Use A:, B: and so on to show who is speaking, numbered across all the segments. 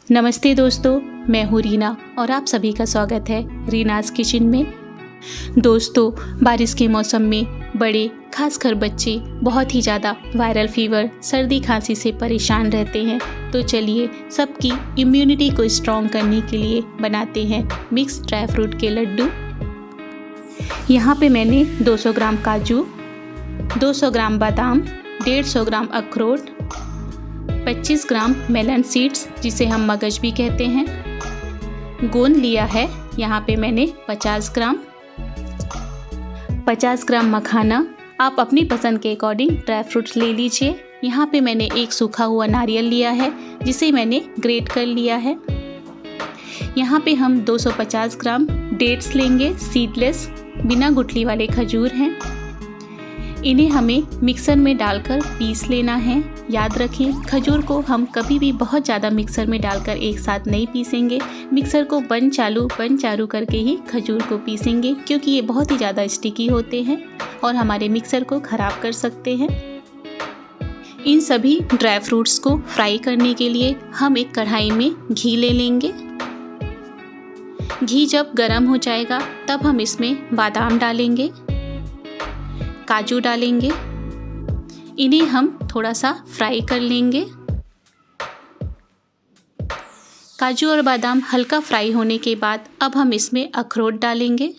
A: नमस्ते दोस्तों, मैं हूँ रीना और आप सभी का स्वागत है रीनाज़ किचन में। दोस्तों, बारिश के मौसम में बड़े खासकर बच्चे बहुत ही ज़्यादा वायरल फीवर, सर्दी खांसी से परेशान रहते हैं। तो चलिए सबकी इम्यूनिटी को स्ट्रॉन्ग करने के लिए बनाते हैं मिक्स ड्राई फ्रूट के लड्डू। यहाँ पे मैंने 200 ग्राम काजू, 200 ग्राम बादाम, 150 ग्राम अखरोट, 25 ग्राम मेलन सीड्स जिसे हम मगज भी कहते हैं, गोंद लिया है यहाँ पे मैंने 50 ग्राम मखाना। आप अपनी पसंद के अकॉर्डिंग ड्राई फ्रूट्स ले लीजिए। यहाँ पे मैंने एक सूखा हुआ नारियल लिया है जिसे मैंने ग्रेट कर लिया है। यहाँ पे हम 250 ग्राम डेट्स लेंगे, सीडलेस बिना गुठली वाले खजूर हैं। इन्हें हमें मिक्सर में डालकर पीस लेना है। याद रखें, खजूर को हम कभी भी बहुत ज़्यादा मिक्सर में डालकर एक साथ नहीं पीसेंगे। मिक्सर को बंद चालू करके ही खजूर को पीसेंगे, क्योंकि ये बहुत ही ज़्यादा स्टिकी होते हैं और हमारे मिक्सर को ख़राब कर सकते हैं। इन सभी ड्राई फ्रूट्स को फ्राई करने के लिए हम एक कढ़ाई में घी ले लेंगे। घी जब गर्म हो जाएगा तब हम इसमें बादाम डालेंगे, काजू डालेंगे। इन्हें हम थोड़ा सा फ्राई कर लेंगे। काजू और बादाम हल्का फ्राई होने के बाद अब हम इसमें अखरोट डालेंगे।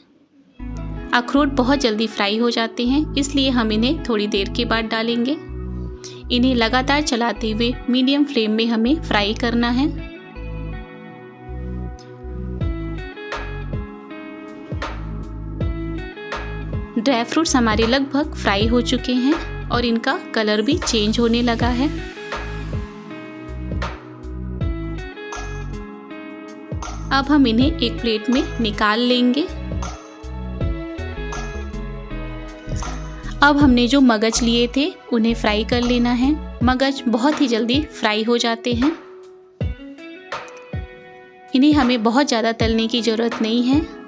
A: अखरोट बहुत जल्दी फ्राई हो जाते हैं, इसलिए हम इन्हें थोड़ी देर के बाद डालेंगे। इन्हें लगातार चलाते हुए मीडियम फ्लेम में हमें फ्राई करना है। ड्राई फ्रूट्स हमारे लगभग फ्राई हो चुके हैं और इनका कलर भी चेंज होने लगा है। अब हम इन्हें एक प्लेट में निकाल लेंगे। अब हमने जो मगज लिए थे उन्हें फ्राई कर लेना है। मगज बहुत ही जल्दी फ्राई हो जाते हैं। इन्हें हमें बहुत ज़्यादा तलने की ज़रूरत नहीं है।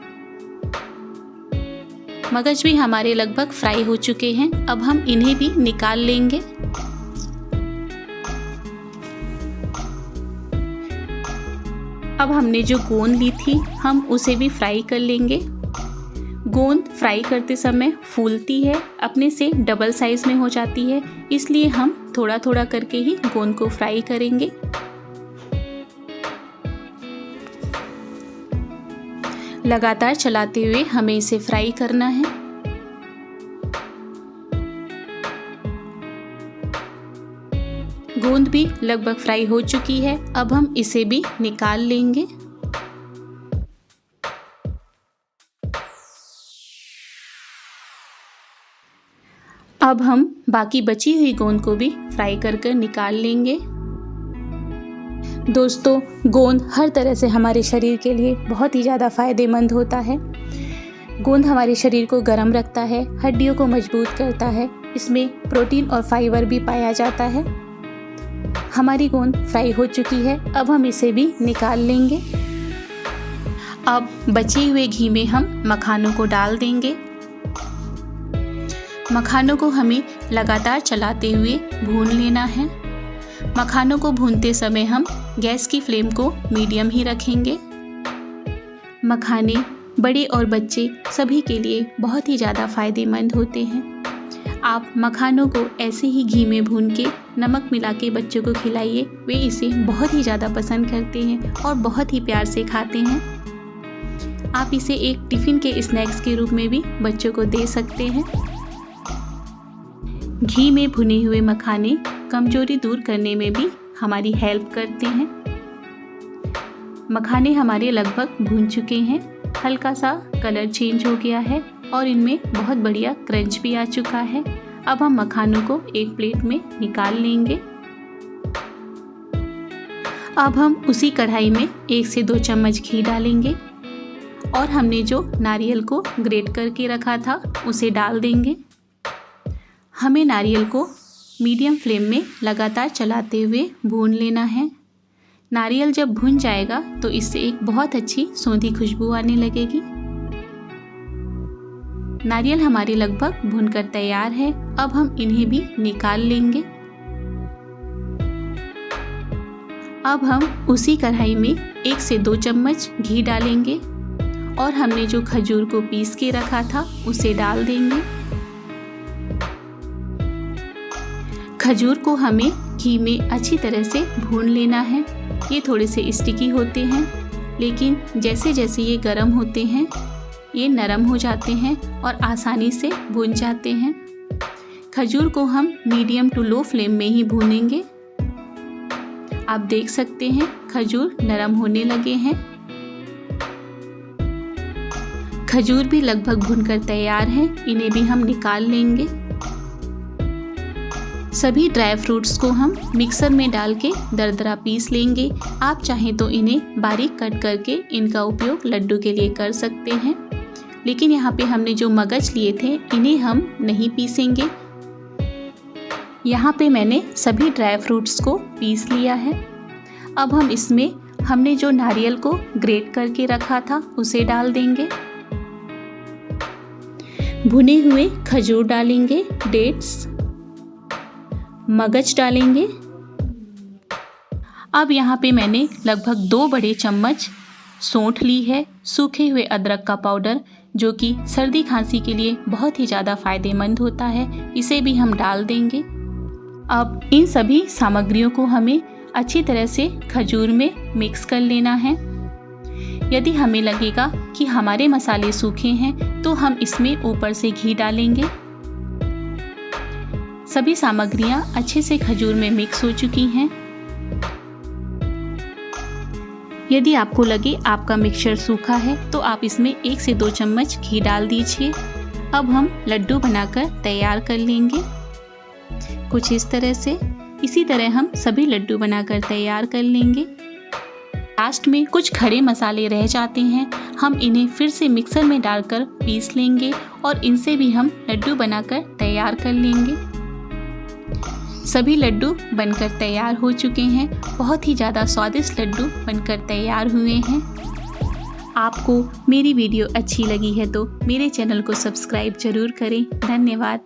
A: मगज भी हमारे लगभग फ्राई हो चुके हैं। अब हम इन्हें भी निकाल लेंगे। अब हमने जो गोंद ली थी हम उसे भी फ्राई कर लेंगे। गोंद फ्राई करते समय फूलती है, अपने से डबल साइज में हो जाती है, इसलिए हम थोड़ा थोड़ा करके ही गोंद को फ्राई करेंगे। लगातार चलाते हुए हमें इसे फ्राई करना है। गोंद भी लगभग फ्राई हो चुकी है। अब हम इसे भी निकाल लेंगे। अब हम बाकी बची हुई गोंद को भी फ्राई कर निकाल लेंगे। दोस्तों, गोंद हर तरह से हमारे शरीर के लिए बहुत ही ज़्यादा फ़ायदेमंद होता है। गोंद हमारे शरीर को गर्म रखता है, हड्डियों को मजबूत करता है। इसमें प्रोटीन और फाइबर भी पाया जाता है। हमारी गोंद फ्राई हो चुकी है। अब हम इसे भी निकाल लेंगे। अब बचे हुए घी में हम मखानों को डाल देंगे। मखानों को हमें लगातार चलाते हुए भून लेना है। मखानों को भूनते समय हम गैस की फ्लेम को मीडियम ही रखेंगे। मखाने बड़े और बच्चे सभी के लिए बहुत ही ज़्यादा फ़ायदेमंद होते हैं। आप मखानों को ऐसे ही घी में भून के नमक मिला के बच्चों को खिलाइए। वे इसे बहुत ही ज़्यादा पसंद करते हैं और बहुत ही प्यार से खाते हैं। आप इसे एक टिफ़िन के स्नैक्स के रूप में भी बच्चों को दे सकते हैं। घी में भुने हुए मखाने कमजोरी दूर करने में भी हमारी हेल्प करते हैं। मखाने हमारे लगभग भून चुके हैं। हल्का सा कलर चेंज हो गया है और इनमें बहुत बढ़िया क्रंच भी आ चुका है। अब हम मखानों को एक प्लेट में निकाल लेंगे। अब हम उसी कढ़ाई में 1 से 2 चम्मच घी डालेंगे और हमने जो नारियल को ग्रेट करके रखा था उसे डाल देंगे। हमें नारियल को मीडियम फ्लेम में लगातार चलाते हुए भून लेना है। नारियल जब भुन जाएगा तो इससे एक बहुत अच्छी सौंधी खुशबू आने लगेगी। नारियल हमारे लगभग भुनकर तैयार है। अब हम इन्हें भी निकाल लेंगे। अब हम उसी कढ़ाई में 1 से 2 चम्मच घी डालेंगे और हमने जो खजूर को पीस के रखा था उसे डाल देंगे। खजूर को हमें घी में अच्छी तरह से भून लेना है। ये थोड़े से स्टिकी होते हैं, लेकिन जैसे जैसे ये गर्म होते हैं ये नरम हो जाते हैं और आसानी से भून जाते हैं। खजूर को हम मीडियम टू लो फ्लेम में ही भूनेंगे। आप देख सकते हैं खजूर नरम होने लगे हैं। खजूर भी लगभग भुनकर तैयार हैं, इन्हें भी हम निकाल लेंगे। सभी ड्राई फ्रूट्स को हम मिक्सर में डाल के दरदरा पीस लेंगे। आप चाहें तो इन्हें बारीक कट करके इनका उपयोग लड्डू के लिए कर सकते हैं, लेकिन यहाँ पे हमने जो मगज लिए थे इन्हें हम नहीं पीसेंगे। यहाँ पे मैंने सभी ड्राई फ्रूट्स को पीस लिया है। अब हम इसमें हमने जो नारियल को ग्रेट करके रखा था उसे डाल देंगे। भुने हुए खजूर डालेंगे, डेट्स, मगज डालेंगे। अब यहाँ पे मैंने लगभग 2 बड़े चम्मच सौंठ ली है, सूखे हुए अदरक का पाउडर, जो कि सर्दी खांसी के लिए बहुत ही ज़्यादा फायदेमंद होता है, इसे भी हम डाल देंगे। अब इन सभी सामग्रियों को हमें अच्छी तरह से खजूर में मिक्स कर लेना है। यदि हमें लगेगा कि हमारे मसाले सूखे हैं तो हम इसमें ऊपर से घी डालेंगे। सभी सामग्रियां अच्छे से खजूर में मिक्स हो चुकी हैं। यदि आपको लगे आपका मिक्सचर सूखा है तो आप इसमें 1 से 2 चम्मच घी डाल दीजिए। अब हम लड्डू बनाकर तैयार कर लेंगे कुछ इस तरह से। इसी तरह हम सभी लड्डू बनाकर तैयार कर लेंगे। लास्ट में कुछ खड़े मसाले रह जाते हैं, हम इन्हें फिर से मिक्सर में डालकर पीस लेंगे और इनसे भी हम लड्डू बनाकर तैयार कर लेंगे। सभी लड्डू बनकर तैयार हो चुके हैं। बहुत ही ज़्यादा स्वादिष्ट लड्डू बनकर तैयार हुए हैं। आपको मेरी वीडियो अच्छी लगी है तो मेरे चैनल को सब्सक्राइब जरूर करें। धन्यवाद।